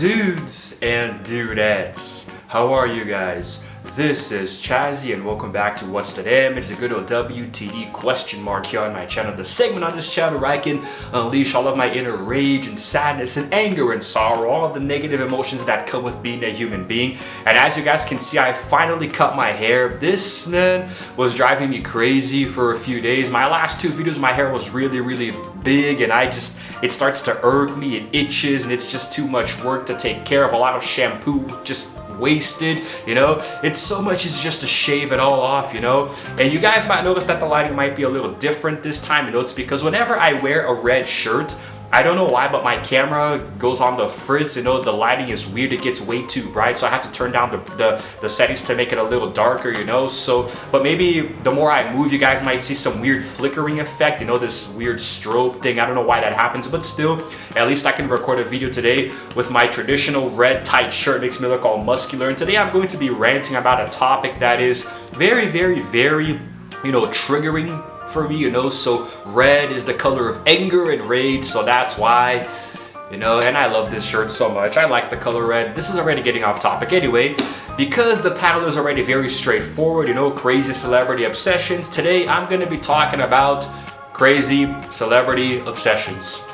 Dudes and dudettes, how are you guys? This is Chazzy and welcome back to What's the Damage, the good old WTD question mark here on my channel, the segment on this channel where I can unleash all of my inner rage and sadness and anger and sorrow, all of the negative emotions that come with being a human being. And as you guys can see, I finally cut my hair. This, man, was driving me crazy for a few days. My last two videos, my hair was really big and it starts to irk me, it itches, and it's just too much work to take care of. A lot of shampoo just wasted, you know. It's so much as just to shave it all off, you know. And you guys might notice that the lighting might be a little different this time, you know. It's because whenever I wear a red shirt, I don't know why, but my camera goes on the fritz, you know. The lighting is weird, it gets way too bright, so I have to turn down the settings to make it a little darker, you know. So, but maybe the more I move, you guys might see some weird flickering effect, you know, this weird strobe thing. I don't know why that happens, but still, at least I can record a video today with my traditional red tight shirt. It makes me look all muscular, and today I'm going to be ranting about a topic that is very, you know, triggering for me, you know. So red is the color of anger and rage, so that's why, you know. And I love this shirt so much. I like the color red. This is already getting off topic anyway, because the title is already very straightforward, you know, crazy celebrity obsessions. Today I'm going to be talking about crazy celebrity obsessions.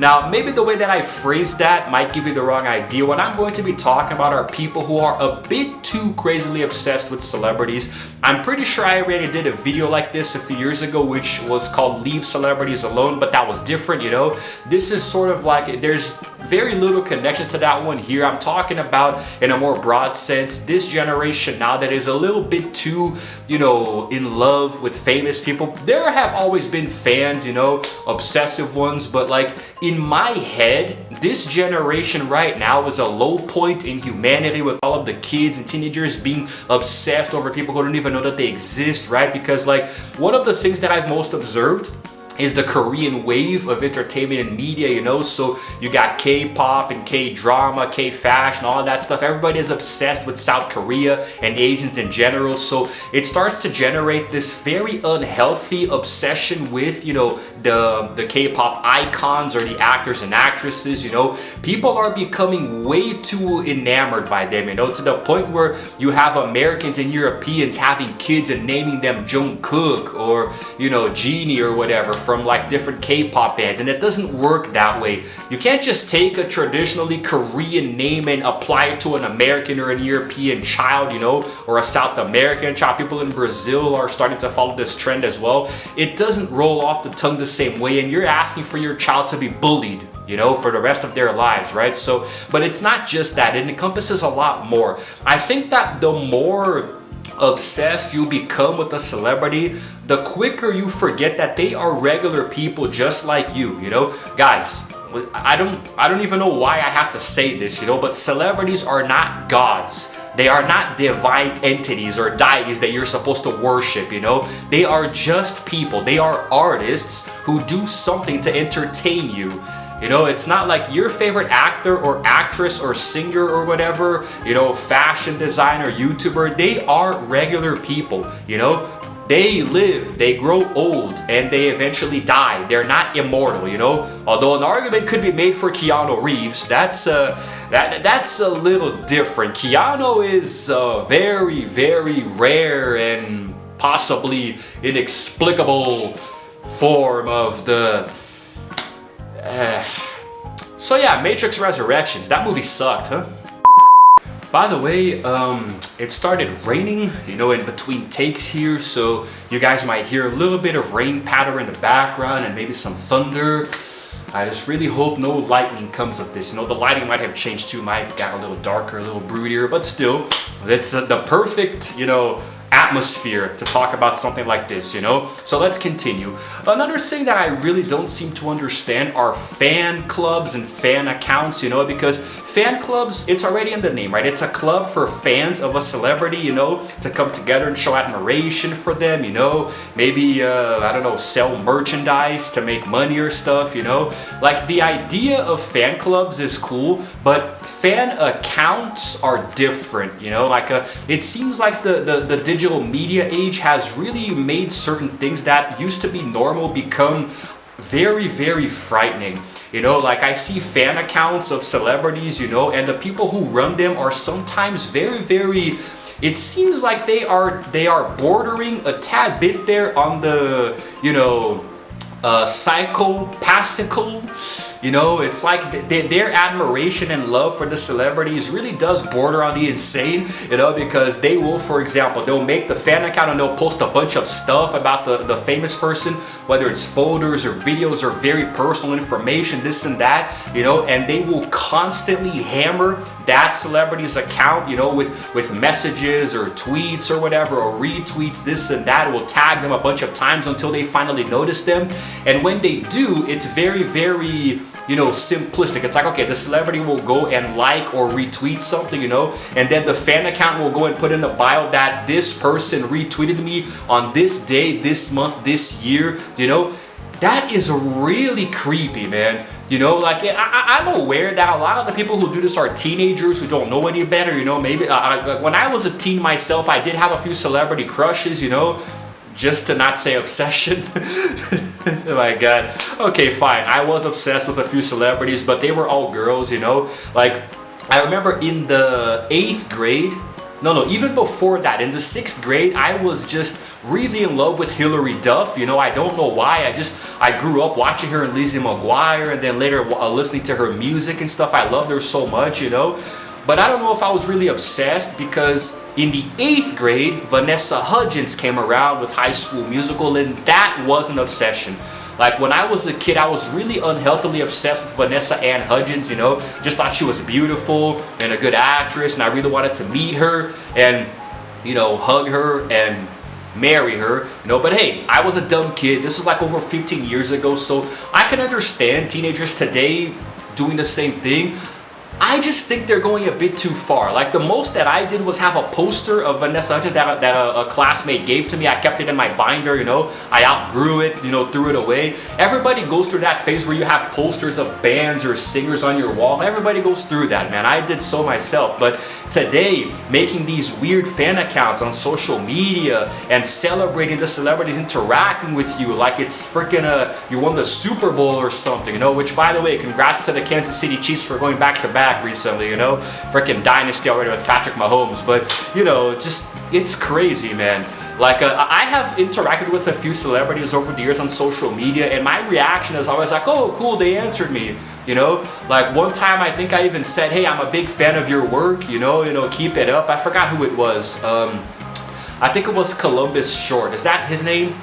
Now, maybe the way that I phrased that might give you the wrong idea. What I'm going to be talking about are people who are a bit too crazily obsessed with celebrities. I'm pretty sure I already did a video like this a few years ago, which was called Leave Celebrities Alone, but that was different, you know. This is sort of like, there's very little connection to that one here. I'm talking about, in a more broad sense, this generation now that is a little bit too, you know, in love with famous people. There have always been fans, you know, obsessive ones, but like in my head, this generation right now is a low point in humanity, with all of the kids and teenagers being obsessed over people who don't even know that they exist, right? Because like one of the things that I've most observed is the Korean wave of entertainment and media, you know. So you got K-pop and K-drama, K-fashion, all of that stuff. Everybody is obsessed with South Korea and Asians in general. So it starts to generate this very unhealthy obsession with, you know, the K-pop icons or the actors and actresses, you know. People are becoming way too enamored by them, you know, to the point where you have Americans and Europeans having kids and naming them Jungkook or, you know, Genie or whatever, from like different K-pop bands. And it doesn't work that way. You can't just take a traditionally Korean name and apply it to an American or an European child, you know, or a South American child. People in Brazil are starting to follow this trend as well. It doesn't roll off the tongue the same way, and you're asking for your child to be bullied, you know, for the rest of their lives, right? So, but it's not just that, it encompasses a lot more. I think that the more obsessed you become with a celebrity, the quicker you forget that they are regular people just like you, you know. Guys, I don't even know why I have to say this, you know, but celebrities are not gods. They are not divine entities or deities that you're supposed to worship, you know. They are just people. They are artists who do something to entertain you. You know, it's not like your favorite actor or actress or singer or whatever, you know, fashion designer, YouTuber. They are regular people, you know. They live, they grow old, and they eventually die. They're not immortal, you know. Although an argument could be made for Keanu Reeves, that's a little different. Keanu is a very rare and possibly inexplicable form of the so yeah, Matrix Resurrections. That movie sucked, huh? By the way, it started raining, you know, in between takes here, so you guys might hear a little bit of rain patter in the background and maybe some thunder. I just really hope no lightning comes of this. You know, the lighting might have changed too, might got a little darker, a little broodier, but still, it's the perfect, you know, atmosphere to talk about something like this, you know. So let's continue. Another thing that I really don't seem to understand are fan clubs and fan accounts, you know, because fan clubs, it's already in the name, right? It's a club for fans of a celebrity, you know, to come together and show admiration for them, you know, maybe I don't know, sell merchandise to make money or stuff, you know. Like, the idea of fan clubs is cool, but fan accounts are different, you know. Like it seems like the digital media age has really made certain things that used to be normal become very, very frightening. You know, like I see fan accounts of celebrities, you know, and the people who run them are sometimes very, very, it seems like they are bordering a tad bit there on the, you know, psychopathical. You know, it's like their admiration and love for the celebrities really does border on the insane, you know, because they will, for example, they'll make the fan account and they'll post a bunch of stuff about the famous person, whether it's photos or videos or very personal information, this and that, you know, and they will constantly hammer that celebrity's account, you know, with messages or tweets or whatever, or retweets, this and that. Will tag them a bunch of times until they finally notice them. And when they do, it's very, very, you know, simplistic. It's like, okay, the celebrity will go and like or retweet something, you know, and then the fan account will go and put in the bio that this person retweeted me on this day, this month, this year, you know. That is really creepy, man. You know, like I'm aware that a lot of the people who do this are teenagers who don't know any better, you know. Maybe when I was a teen myself, I did have a few celebrity crushes, you know, just to not say obsession. Oh my god. Okay, fine. I was obsessed with a few celebrities, but they were all girls, you know. Like, I remember in the 8th grade, no, even before that, in the 6th grade, I was just really in love with Hilary Duff. You know, I don't know why. I grew up watching her and Lizzie McGuire, and then later listening to her music and stuff. I loved her so much, you know. But I don't know if I was really obsessed, because in the 8th grade, Vanessa Hudgens came around with High School Musical, and that was an obsession. Like, when I was a kid, I was really unhealthily obsessed with Vanessa Ann Hudgens, you know. Just thought she was beautiful and a good actress, and I really wanted to meet her and, you know, hug her and marry her, you know. But hey, I was a dumb kid. This was like over 15 years ago, so I can understand teenagers today doing the same thing. I just think they're going a bit too far. Like, the most that I did was have a poster of Vanessa Hudgens that a classmate gave to me. I kept it in my binder, you know. I outgrew it, you know, threw it away. Everybody goes through that phase where you have posters of bands or singers on your wall. Everybody goes through that, man. I did so myself. But today, making these weird fan accounts on social media and celebrating the celebrities interacting with you like it's freaking you won the Super Bowl or something, you know. Which, by the way, congrats to the Kansas City Chiefs for going back-to-back recently, you know. Freaking dynasty already with Patrick Mahomes. But, you know, just, it's crazy, man. Like, I have interacted with a few celebrities over the years on social media, and my reaction is always like, oh, cool, they answered me, you know. Like, one time I think I even said, hey, I'm a big fan of your work, you know, keep it up. I forgot who it was. I think it was Columbus Short. Is that his name?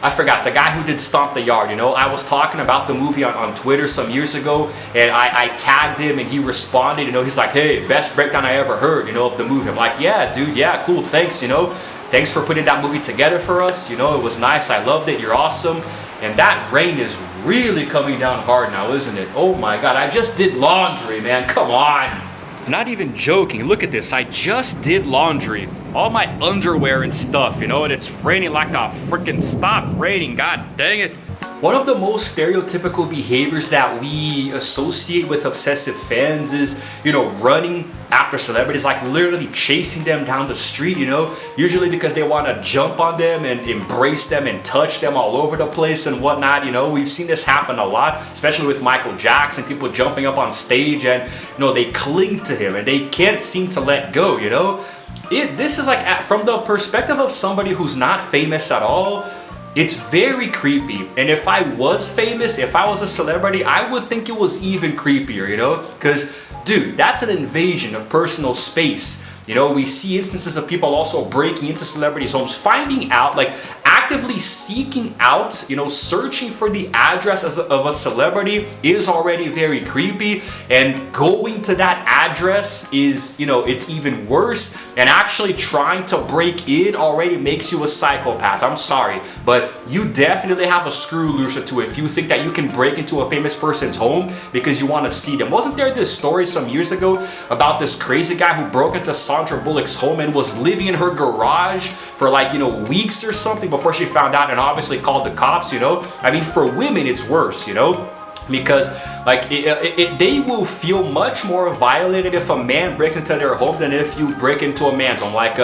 I forgot, the guy who did Stomp the Yard, you know. I was talking about the movie on Twitter some years ago, and I tagged him, and he responded, you know. He's like, hey, best breakdown I ever heard, you know, of the movie. I'm like, yeah, dude, yeah, cool, thanks, you know. Thanks for putting that movie together for us, you know. It was nice, I loved it, you're awesome. And that rain is really coming down hard now, isn't it? Oh my god, I just did laundry, man, come on. Not even joking, look at this, I just did laundry. All my underwear and stuff, you know, and it's raining like a freaking stop raining, god dang it. One of the most stereotypical behaviors that we associate with obsessive fans is, you know, running after celebrities, like literally chasing them down the street, you know, usually because they want to jump on them and embrace them and touch them all over the place and whatnot, you know. We've seen this happen a lot, especially with Michael Jackson, people jumping up on stage and, you know, they cling to him and they can't seem to let go, you know. This is like, from the perspective of somebody who's not famous at all, it's very creepy. And if I was famous, if I was a celebrity, I would think it was even creepier, you know? Because, dude, that's an invasion of personal space. You know, we see instances of people also breaking into celebrities' homes, finding out, like actively seeking out, you know, searching for the address of a celebrity is already very creepy. And going to that address is, you know, it's even worse. And actually trying to break in already makes you a psychopath. I'm sorry, but you definitely have a screw loose or two if you think that you can break into a famous person's home because you want to see them. Wasn't there this story some years ago about this crazy guy who broke into Sandra Bullock's home and was living in her garage for like, you know, weeks or something before she found out and obviously called the cops, you know? I mean, for women, it's worse, you know? because like they will feel much more violated if a man breaks into their home than if you break into a man's home. Like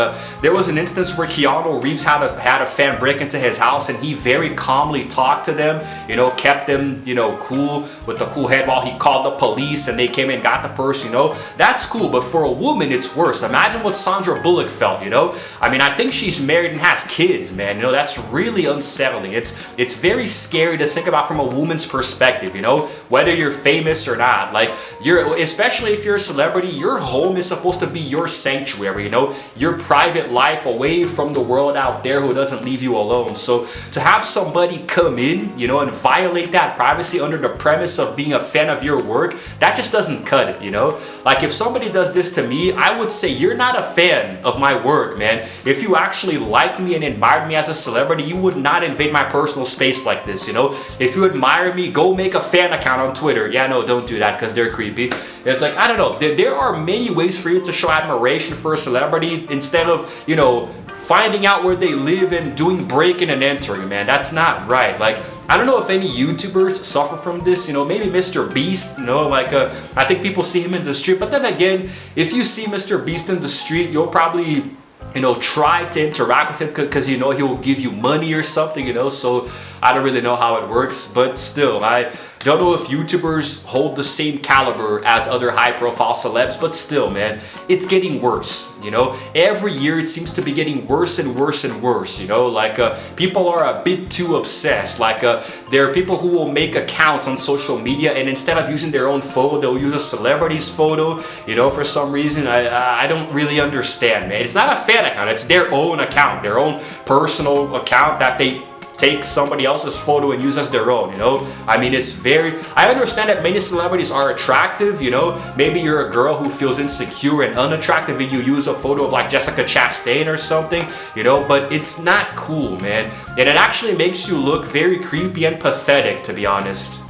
there was an instance where Keanu Reeves had a fan break into his house, and he very calmly talked to them, you know, kept them, you know, cool with a cool head while he called the police and they came and got the person, you know. That's cool, but for a woman it's worse. Imagine what Sandra Bullock felt, you know. I mean, I think she's married and has kids, man. You know, that's really unsettling. It's very scary to think about from a woman's perspective, you know. Whether you're famous or not, like especially if you're a celebrity, your home is supposed to be your sanctuary, you know, your private life away from the world out there who doesn't leave you alone. So to have somebody come in, you know, and violate that privacy under the premise of being a fan of your work, that just doesn't cut it, you know. Like if somebody does this to me, I would say you're not a fan of my work, man. If you actually liked me and admired me as a celebrity, you would not invade my personal space like this, you know. If you admire me, go make a fan account on Twitter. Yeah, no, don't do that because they're creepy. It's like, I don't know, there are many ways for you to show admiration for a celebrity instead of, you know, finding out where they live and doing breaking and entering, man. That's not right. Like, I don't know if any YouTubers suffer from this, you know, maybe Mr. Beast, you know, like I think people see him in the street, but then again, if you see Mr. Beast in the street, you'll probably, you know, try to interact with him because you know he will give you money or something, you know. So I don't really know how it works, but still, I don't know if YouTubers hold the same caliber as other high-profile celebs, but still, man, it's getting worse, you know. Every year it seems to be getting worse and worse and worse, you know. Like people are a bit too obsessed. Like there are people who will make accounts on social media, and instead of using their own photo, they'll use a celebrity's photo, you know, for some reason. I don't really understand, man. It's not a fan account, it's their own account, their own personal account that they take somebody else's photo and use as their own, you know. I mean, it's very, I understand that many celebrities are attractive, you know. Maybe you're a girl who feels insecure and unattractive and you use a photo of like Jessica Chastain or something, you know, but it's not cool, man. And it actually makes you look very creepy and pathetic, to be honest.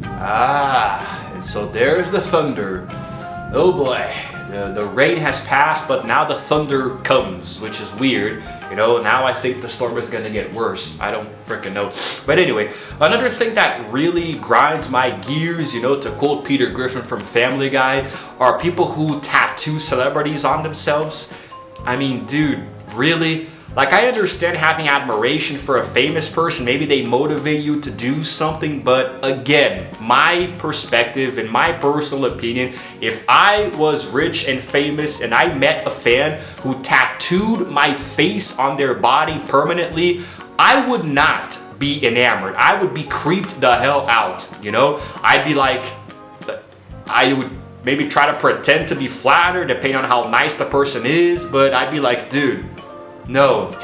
And so there's the thunder. Oh boy. The rain has passed, but now the thunder comes, which is weird. You know, now I think the storm is gonna get worse. I don't freaking know. But anyway, another thing that really grinds my gears, you know, to quote Peter Griffin from Family Guy, are people who tattoo celebrities on themselves. I mean, dude, really? Like, I understand having admiration for a famous person. Maybe they motivate you to do something. But again, my perspective and my personal opinion, if I was rich and famous and I met a fan who tattooed my face on their body permanently, I would not be enamored. I would be creeped the hell out, you know? I'd be like, I would maybe try to pretend to be flattered depending on how nice the person is. But I'd be like, dude, no.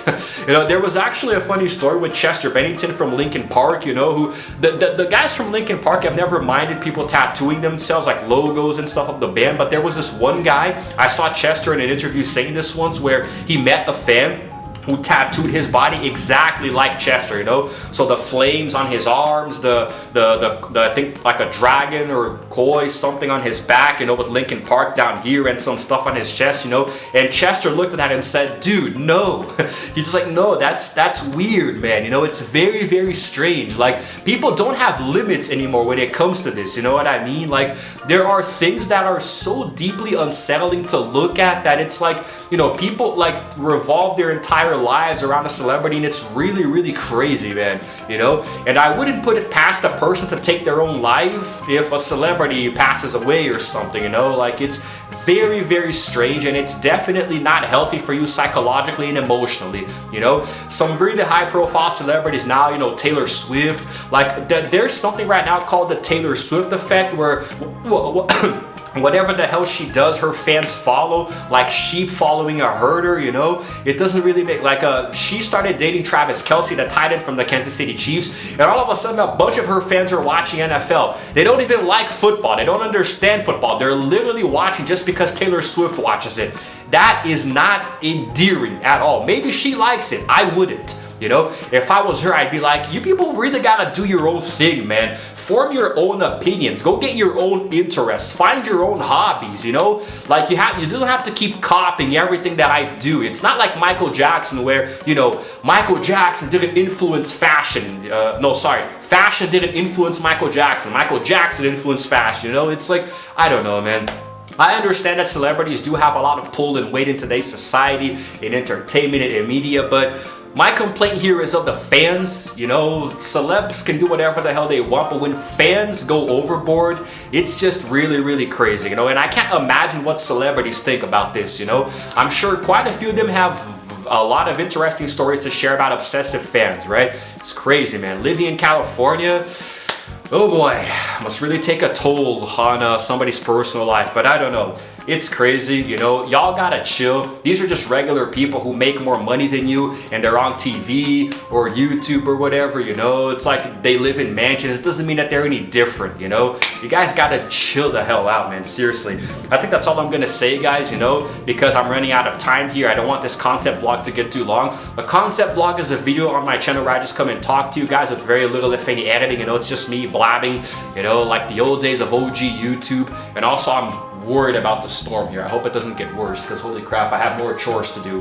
You know, there was actually a funny story with Chester Bennington from Linkin Park, you know, who the guys from Linkin Park have never minded people tattooing themselves, like logos and stuff of the band, but there was this one guy, I saw Chester in an interview saying this once, where he met a fan who tattooed his body exactly like Chester, you know. So the flames on his arms, the I think like a dragon or koi, something on his back, you know, with Linkin Park down here and some stuff on his chest, you know. And Chester looked at that and said, dude, no. He's like, no, that's weird, man. You know, it's very, very strange. Like, people don't have limits anymore when it comes to this, you know what I mean? Like, there are things that are so deeply unsettling to look at that it's like, you know, people like revolve their entire lives around a celebrity, and it's really, really crazy, man, you know. And I wouldn't put it past a person to take their own life if a celebrity passes away or something, you know. Like, it's very, very strange, and it's definitely not healthy for you psychologically and emotionally, you know. Some really high profile celebrities now, you know, Taylor Swift, like there's something right now called the Taylor Swift effect, where whatever the hell she does, her fans follow like sheep following a herder, you know. It doesn't really make, like, she started dating Travis Kelce, the tight end from the Kansas City Chiefs, and all of a sudden a bunch of her fans are watching NFL. They don't even like football, they don't understand football, they're literally watching just because Taylor Swift watches it. That is not endearing at all. Maybe she likes it, I wouldn't. You know, if I was her, I'd be like, you people really gotta do your own thing, man. Form your own opinions. Go get your own interests. Find your own hobbies, you know? Like you doesn't have to keep copying everything that I do. It's not like Michael Jackson where, you know, Michael Jackson didn't influence fashion. Fashion didn't influence Michael Jackson. Michael Jackson influenced fashion, you know? It's like, I don't know, man. I understand that celebrities do have a lot of pull and weight in today's society, in entertainment and in media, but my complaint here is of the fans. You know, celebs can do whatever the hell they want, but when fans go overboard, it's just really, really crazy, you know? And I can't imagine what celebrities think about this, you know? I'm sure quite a few of them have a lot of interesting stories to share about obsessive fans, right? It's crazy, man. Living in California, oh boy, must really take a toll on somebody's personal life, but I don't know. It's crazy, you know, y'all gotta chill. These are just regular people who make more money than you and they're on TV or YouTube or whatever, you know. It's like they live in mansions. It doesn't mean that they're any different, you know. You guys gotta chill the hell out, man, seriously. I think that's all I'm gonna say, guys, you know, because I'm running out of time here. I don't want this concept vlog to get too long. A concept vlog is a video on my channel where I just come and talk to you guys with very little, if any, editing, you know. It's just me blabbing, you know, like the old days of OG YouTube. And also I'm worried about the storm here. I hope it doesn't get worse because holy crap, I have more chores to do.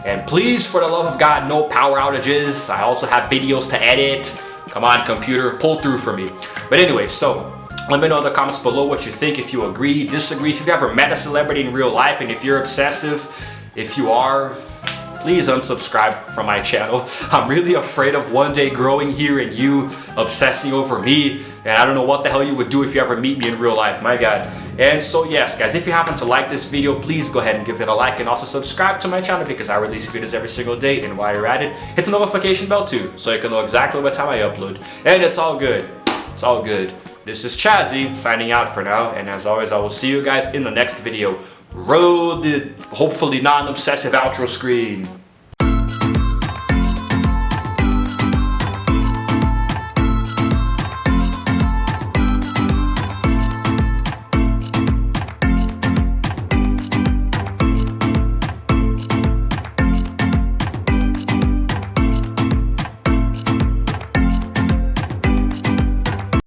And please, for the love of God, no power outages. I also have videos to edit. Come on, computer, pull through for me. But anyway, so let me know in the comments below what you think, if you agree, disagree, if you've ever met a celebrity in real life, and if you're obsessive. If you are, please unsubscribe from my channel. I'm really afraid of one day growing here and you obsessing over me, and I don't know what the hell you would do if you ever meet me in real life, my God. And so yes, guys, if you happen to like this video, please go ahead and give it a like and also subscribe to my channel because I release videos every single day. And while you're at it, hit the notification bell too so you can know exactly what time I upload. And it's all good. It's all good. This is Chazzy signing out for now, and as always, I will see you guys in the next video. Roll the hopefully non-obsessive outro screen.